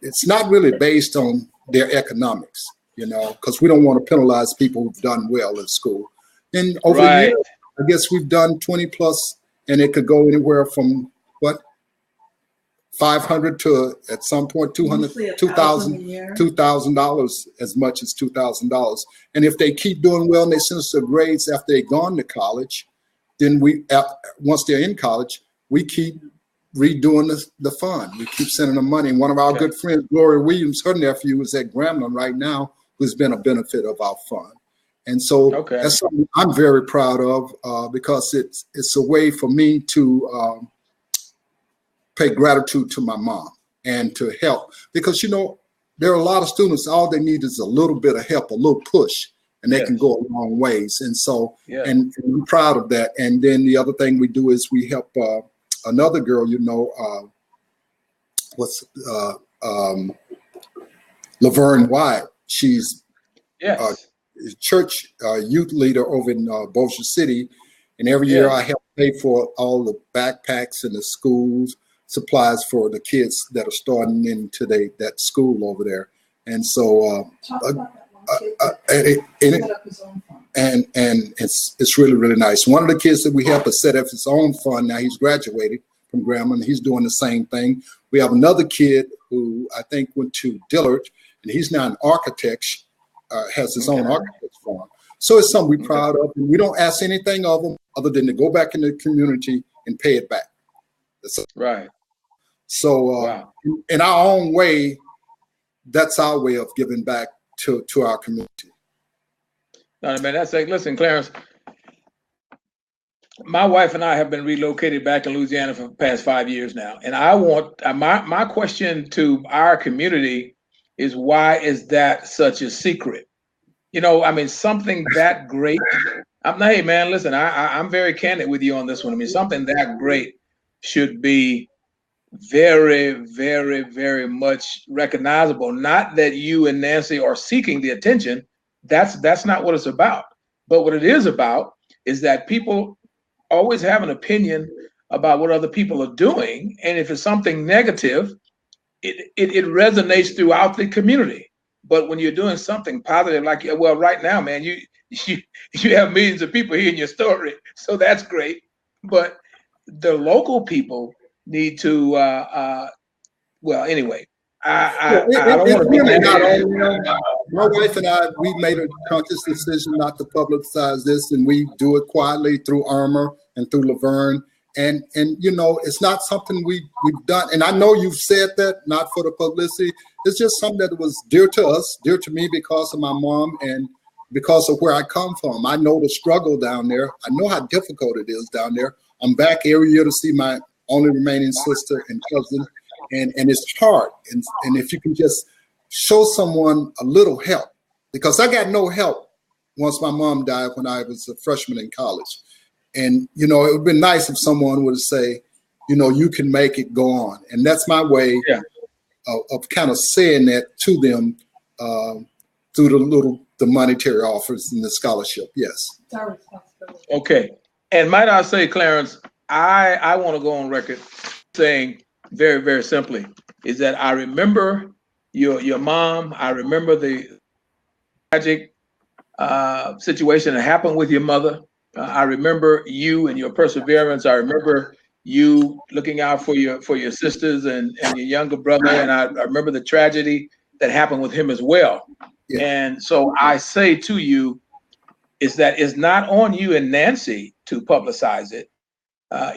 it's not really based on their economics, because we don't want to penalize people who've done well in school. And over the years, I guess we've done 20 plus, and it could go anywhere from $500 to at some point $2,000, as much as $2,000. And if they keep doing well and they send us their grades after they've gone to college, then once they're in college, we keep redoing the fund. We keep sending them money. And one of our good friends, Gloria Williams, her nephew is at Grambling right now, who's been a benefit of our fund. And so that's something I'm very proud of, because it's a way for me to pay gratitude to my mom and to help, because there are a lot of students, all they need is a little bit of help, a little push, and they can go a long ways. And so and I'm proud of that. And then the other thing we do is we help another girl, Laverne Wyatt. She's a church youth leader over in Bossier City, and every year I help pay for all the backpacks and the schools supplies for the kids that are starting into that school over there. And so it's really, really nice. One of the kids that we help has set up his own fund. Now he's graduated from Grambling. He's doing the same thing. We have another kid who I think went to Dillard, and he's now an architect, has his own architect's firm. So it's something we're proud of. And we don't ask anything of them other than to go back in the community and pay it back. Right. So in our own way, that's our way of giving back to our community. No, man, listen, Clarence, my wife and I have been relocated back in Louisiana for the past 5 years now. And I want, my question to our community is, why is that such a secret? Something that great. Hey, man, listen, I'm very candid with you on this one. Something that great should be very, very, very much recognizable. Not that you and Nancy are seeking the attention. That's not what it's about. But what it is about is that people always have an opinion about what other people are doing. And if it's something negative, it resonates throughout the community. But when you're doing something positive, right now, man, you have millions of people hearing your story. So that's great. but the local people need to. Well, anyway, Well, I don't it's want to be really not negative. on them. My wife and I, we made a conscious decision not to publicize this, and we do it quietly through Armor and through Laverne. And you know, it's not something we've done. And I know you've said that not for the publicity. It's just something that was dear to us, dear to me because of my mom and because of where I come from. I know the struggle down there. I know how difficult it is down there. I'm back every year to see my only remaining sister and cousin, and it's hard. And if you can just show someone a little help, because I got no help once my mom died when I was a freshman in college. And, you know, it would be nice if someone would say, you know, you can make it, go on. And that's my way Yeah. of kind of saying that to them through the monetary offers and the scholarship. Yes. It's our responsibility. Okay. And might I say, Clarence, I want to go on record saying very, very simply is that I remember your mom. I remember the tragic situation that happened with your mother. I remember you and your perseverance. I remember you looking out for your sisters and your younger brother. And I remember the tragedy that happened with him as well. Yeah. And so I say to you, is that it's not on you and Nancy to publicize it.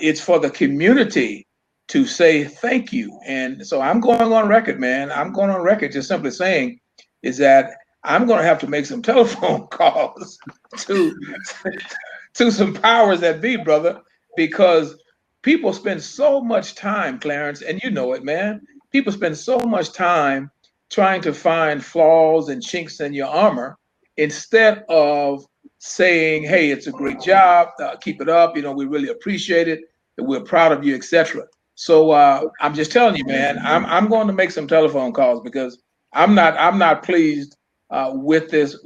It's for the community to say thank you. And so I'm going on record, man. I'm going on record just simply saying is that I'm going to have to make some telephone calls to some powers that be, brother, because people spend so much time, Clarence, and you know it, man. People spend so much time trying to find flaws and chinks in your armor instead of saying, hey, it's a great job, keep it up, you know, we really appreciate it, and we're proud of you, etc. So I'm just telling you, man, I'm going to make some telephone calls because I'm not pleased with this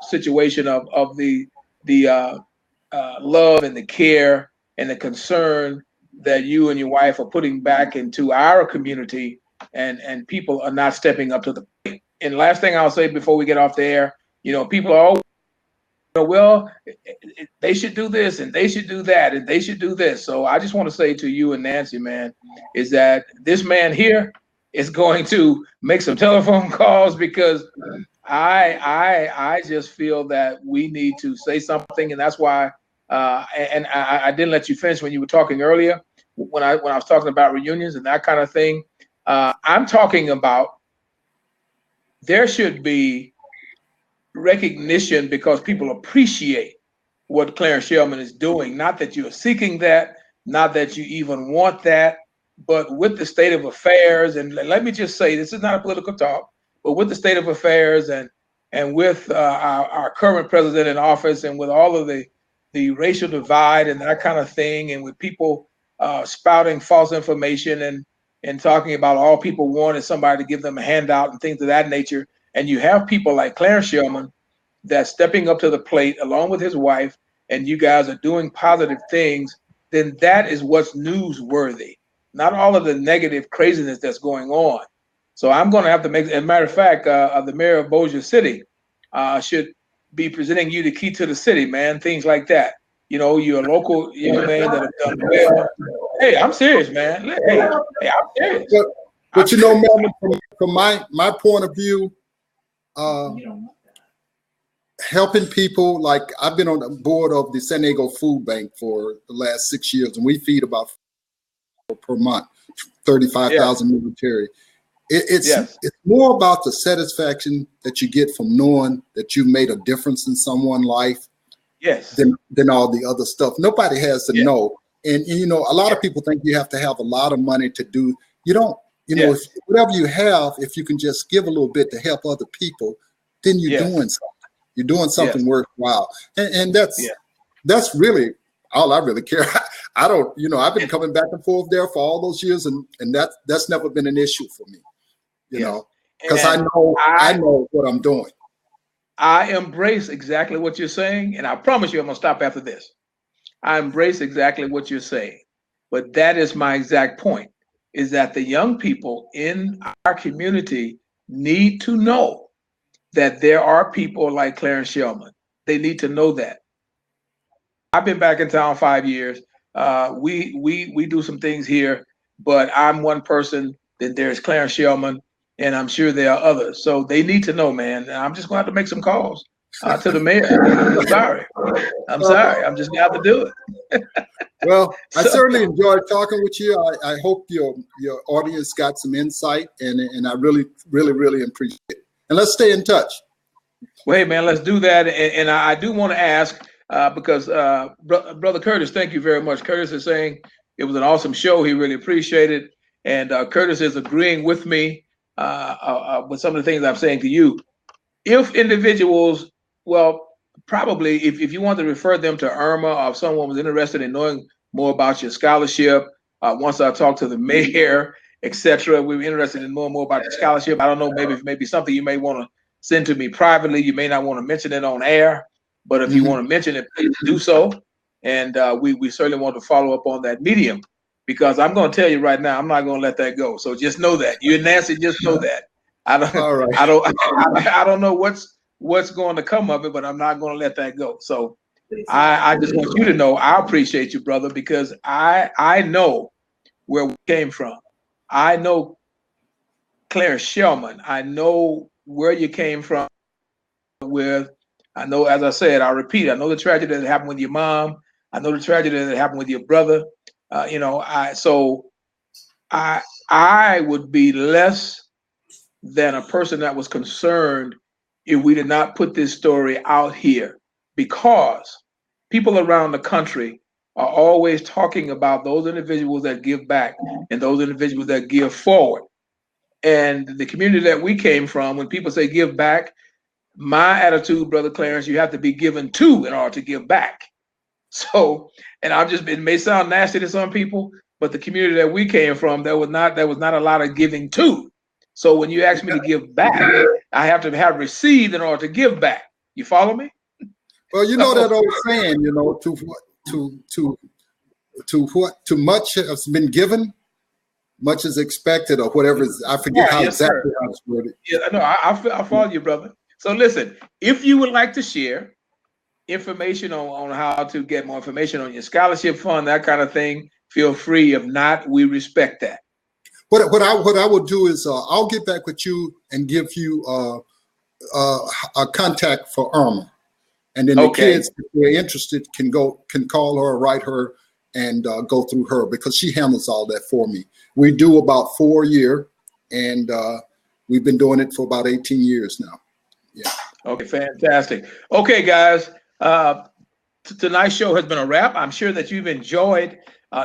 situation of the love and the care and the concern that you and your wife are putting back into our community, and people are not stepping up to the plate. And last thing I'll say before we get off the air, you know, people are always, well, they should do this and they should do that and they should do this. So I just want to say to you and Nancy, man, is that this man here is going to make some telephone calls because I just feel that we need to say something, and that's why. And I didn't let you finish when you were talking earlier when I was talking about reunions and that kind of thing. I'm talking about there should be recognition because people appreciate what Clarence Shellman is doing. Not that you're seeking that, not that you even want that, but with the state of affairs, and let me just say, this is not a political talk, but with the state of affairs and with our current president in office and with all of the racial divide and that kind of thing, and with people spouting false information and talking about all people want is somebody to give them a handout and things of that nature. And you have people like Clarence Shellman that's stepping up to the plate along with his wife, and you guys are doing positive things, then that is what's newsworthy, not all of the negative craziness that's going on. So I'm going to have to make, as a matter of fact, the mayor of Bossier City should be presenting you the key to the city, man, things like that. You know, you're a local young man that have done well. Hey, I'm serious, man. Hey, I'm serious. But you know, Melvin, from my point of view, helping people, like I've been on the board of the San Diego Food Bank for the last 6 years, and we feed about per month, 35,000 military. It's more about the satisfaction that you get from knowing that you've made a difference in someone's life than all the other stuff. Nobody has to know. And you know, a lot of people think you have to have a lot of money to do. You don't. You know, if, whatever you have, if you can just give a little bit to help other people, then you're doing something. You're doing something worthwhile. And that's really all I really care. I don't, you know, I've been coming back and forth there for all those years, and that's never been an issue for me, you know, because I know what I'm doing. I embrace exactly what you're saying, and I promise you I'm going to stop after this. I embrace exactly what you're saying, but that is my exact point, is that the young people in our community need to know that there are people like Clarence Shellman. They need to know that. I've been back in town 5 years. We do some things here, but I'm one person. Then there's Clarence Shellman, and I'm sure there are others. So they need to know, man. And I'm just going to have to make some calls to the mayor. I'm sorry. I'm sorry. I'm just going to have to do it. Well, I So, certainly enjoyed talking with you. I hope your audience got some insight, and I really, really, really appreciate it. And let's stay in touch. well, hey, man, let's do that. And I do want to ask because Brother Curtis, thank you very much. Curtis is saying it was an awesome show. He really appreciated it. And Curtis is agreeing with me with some of the things I'm saying to you. If individuals, well, probably if you want to refer them to Irma, or if someone was interested in knowing more about your scholarship, once I talk to the mayor, etc., we were interested in more about the scholarship. I don't know, maybe something you may want to send to me privately. You may not want to mention it on air, but if you want to mention it, please do so. And we certainly want to follow up on that medium, because I'm going to tell you right now, I'm not going to let that go. So just know that. You and Nancy, just know that. I don't, All right. I don't know what's going to come of it, but I'm not going to let that go. So I just want you to know I appreciate you, brother, because I know where we came from. I know Claire Shellman. I know where you came from with. I know, as I said, I repeat, I know the tragedy that happened with your mom. I know the tragedy that happened with your brother. I would be less than a person that was concerned if we did not put this story out here, because people around the country are always talking about those individuals that give back and those individuals that give forward. And the community that we came from, when people say give back, my attitude, Brother Clarence, you have to be given to in order to give back. So, and it may sound nasty to some people, but the community that we came from, there was not a lot of giving to. So when you ask me to give back, I have to have received in order to give back. You follow me? Well, you know that old saying, to much has been given, much is expected, or whatever. I forget how exactly how it's worded. Yeah, no, I follow you, brother. So listen, if you would like to share information on how to get more information on your scholarship fund, that kind of thing, feel free. If not, we respect that. What I will do is I'll get back with you and give you a contact for Irma, and then the kids, if they're interested, can call her or write her and go through her, because she handles all that for me. We do about 4 a year, and we've been doing it for about 18 years now. Yeah. Okay, fantastic. Okay, guys, tonight's show has been a wrap. I'm sure that you've enjoyed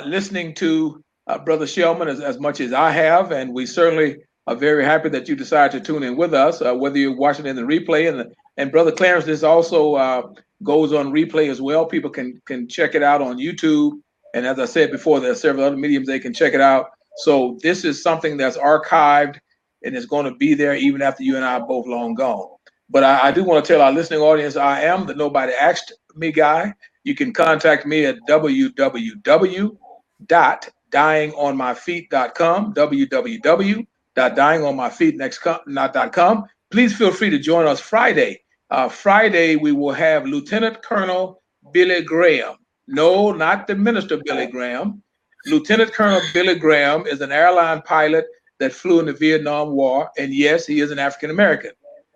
listening to Brother Shellman as much as I have, and we certainly are very happy that you decided to tune in with us, whether you're watching in the replay. And Brother Clarence, this also goes on replay as well. People can check it out on YouTube. And as I said before, there are several other mediums they can check it out. So this is something that's archived and is going to be there even after you and I are both long gone. But I do want to tell our listening audience, I am the Nobody Asked Me guy. You can contact me at www.dyingonmyfeet.com, www.dyingonmyfeet.com. Please feel free to join us Friday. Friday, we will have Lieutenant Colonel Billy Graham. No, not the Minister Billy Graham. Lieutenant Colonel Billy Graham is an airline pilot that flew in the Vietnam War. And yes, he is an African American.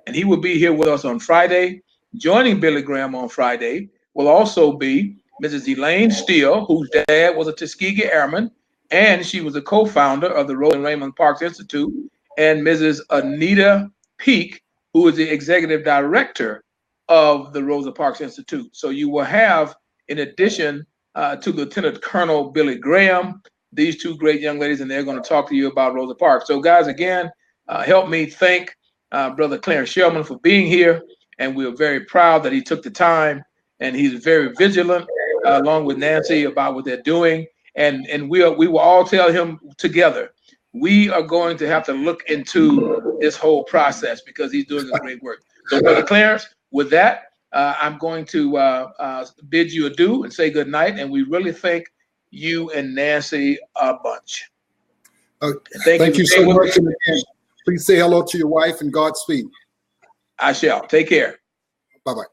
And he will be here with us on Friday. Joining Billy Graham on Friday will also be Mrs. Elaine Steele, whose dad was a Tuskegee Airman, and she was a co-founder of the Rosa and Raymond Parks Institute, and Mrs. Anita Peak, who is the executive director of the Rosa Parks Institute. So you will have, in addition to Lieutenant Colonel Billy Graham, these two great young ladies, and they're going to talk to you about Rosa Parks. So guys, again, help me thank Brother Clarence Shellman for being here, and we're very proud that he took the time, and he's very vigilant along with Nancy about what they're doing, and we will all tell him together, we are going to have to look into this whole process because he's doing a great work. So Brother Clarence, with that, I'm going to bid you adieu and say good night, and we really thank you and Nancy a bunch. Thank you so much. Please say hello to your wife and Godspeed. I shall. Take care. Bye-bye.